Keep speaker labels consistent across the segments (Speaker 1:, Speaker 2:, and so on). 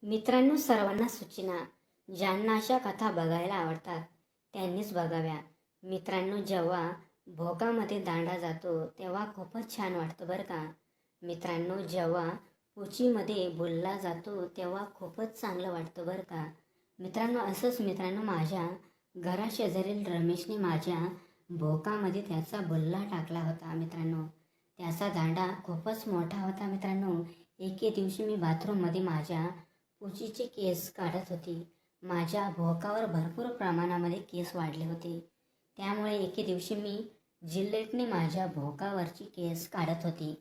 Speaker 1: मित्रांनो, सर्वांना सूचना. ज्यांना अशा कथा बघायला आवडतात त्यांनीच बघाव्या. मित्रांनो, जेव्हा भोगामध्ये दांडा जातो तेव्हा खूपच छान वाटतं बरं का. मित्रांनो, जेव्हा पुचीमध्ये बोलला जातो तेव्हा खूपच चांगलं वाटतं बरं का. मित्रांनो, असंच मित्रांनो माझ्या घराशेजारील रमेशने माझ्या भोकामध्ये त्याचा बुल्ला टाकला होता. मित्रांनो, त्याचा दांडा खूपच मोठा होता. मित्रांनो, एके दिवशी मी बाथरूममध्ये माझ्या पुचीचे केस काढत होती. माझ्या भोकावर भरपूर प्रमाणामध्ये केस वाढले होते. त्यामुळे एके दिवशी मी जिल्लेटने माझ्या भोकावरची केस काढत होती.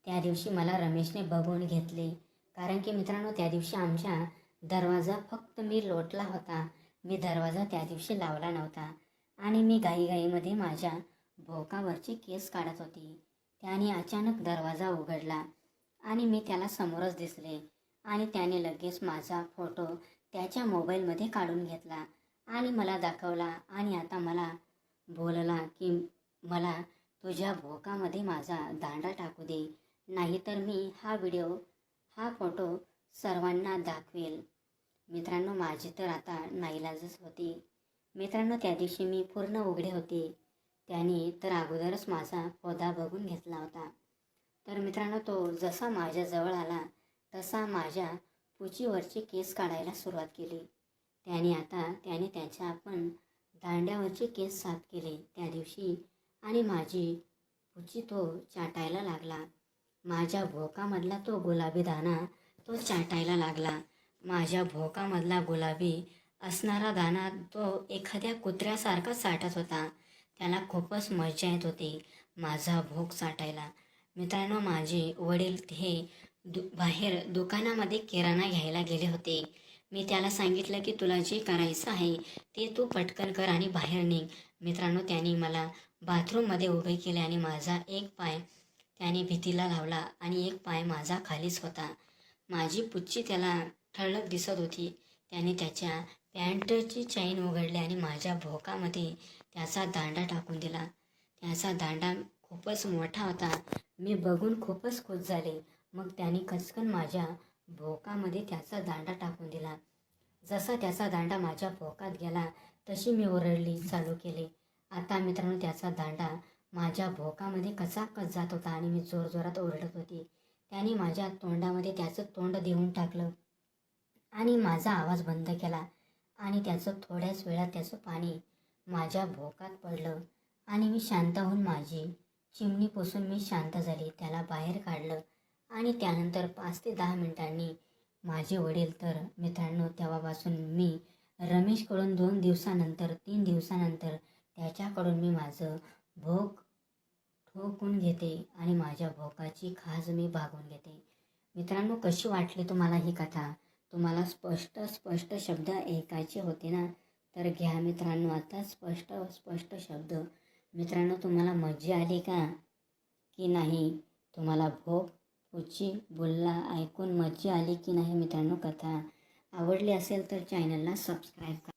Speaker 1: त्या दिवशी मला रमेशने बघून घेतले. कारण की मित्रांनो, त्या दिवशी आमच्या दरवाजा फक्त मी लोटला होता. मी दरवाजा त्या दिवशी लावला नव्हता आणि मी घाईघाईमध्ये माझ्या भोकावरची केस काढत होती. त्याने अचानक दरवाजा उघडला आणि मी त्याला समोरच दिसले आणि त्याने लगेच माझा फोटो त्याच्या मोबाईलमध्ये काढून घेतला आणि मला दाखवला आणि आता मला बोलला की मला तुझ्या भोकामध्ये माझा दांडा टाकू दे, नाहीतर मी हा फोटो सर्वांना दाखवेल. मित्रांनो, माझी तर आता नाईलाजच होती. मित्रांनो, त्या दिवशी मी पूर्ण उघडे होते. त्याने तर अगोदरच माझा फोदा बघून घेतला होता. तर मित्रांनो, तो जसा माझ्याजवळ आला तसा माझ्या पुचीवरचे केस काढायला सुरुवात केली. त्याने त्याच्या पण दांड्यावरचे केस साफ केले त्या दिवशी आणि माझी पुची तो चाटायला लागला. माझ्या भोकामधला तो गुलाबी दाणा तो चाटायला लागला. माझ्या भोकामधला गुलाबी असणारा दाणा तो एखाद्या कुत्र्यासारखा चाटत होता. त्याला खूपच मजा येत होती माझा भोक चाटायला. मित्रांनो, माझे वडील हे बाहेर दुकानामध्ये किराणा घ्यायला गेले होते. मी त्याला सांगितलं की तुला जे करायचं आहे ते तू पटकन कर आणि बाहेर निघ. मित्रांनो, त्याने मला बाथरूममध्ये उभे केले आणि माझा एक पाय त्याने भीतीला लावला आणि एक पाय माझा खालीच होता. माझी पुच्ची त्याला ठळक दिसत होती. त्याने त्याच्या पॅन्टची चैन उघडली आणि माझ्या भोकामध्ये त्याचा दांडा टाकून दिला. त्याचा दांडा खूपच मोठा होता. मी बघून खूपच खुश झाले. मग त्याने कचकन माझ्या भोकामध्ये त्याचा दांडा टाकून दिला. जसा त्याचा दांडा माझ्या भोकात गेला तशी मी ओरडली चालू केले. आता मित्रांनो, त्याचा दांडा माझ्या भोकामध्ये कचाकच जात होता आणि मी जोरजोरात ओरडत होती. त्याने माझ्या तोंडामध्ये त्याचं तोंड देऊन टाकलं आणि माझा आवाज बंद केला आणि त्याचं थोड्याच वेळात त्याचं पाणी माझ्या भोकात पडलं आणि मी शांत होऊन माझी चिमणी पुसून मी शांत झाली. त्याला बाहेर काढलं आणि त्यानंतर 5 ते 10 मिनिटांनी माझे वडील तर मित्रांनो, तेव्हापासून मी रमेशकडून 2 दिवसानंतर 3 दिवसानंतर त्याच्याकडून मी माझं भोक ठोकून घेते आणि माझ्या भोकाची खाज मी भागवून घेते. मित्रांनो, कशी वाटली तुम्हाला ही कथा? तुम्हाला स्पष्ट शब्द ऐकायचे होते ना, तर घ्या मित्रांनो आता स्पष्ट शब्द. मित्रांनो, तुम्हाला मजा आली का की नाही? तुम्हाला भोक, पुची, बुल्ला ऐकून मजा आली की नाही? मित्रांनो, कथा आवडली असेल तर चॅनलला सबस्क्राईब करा.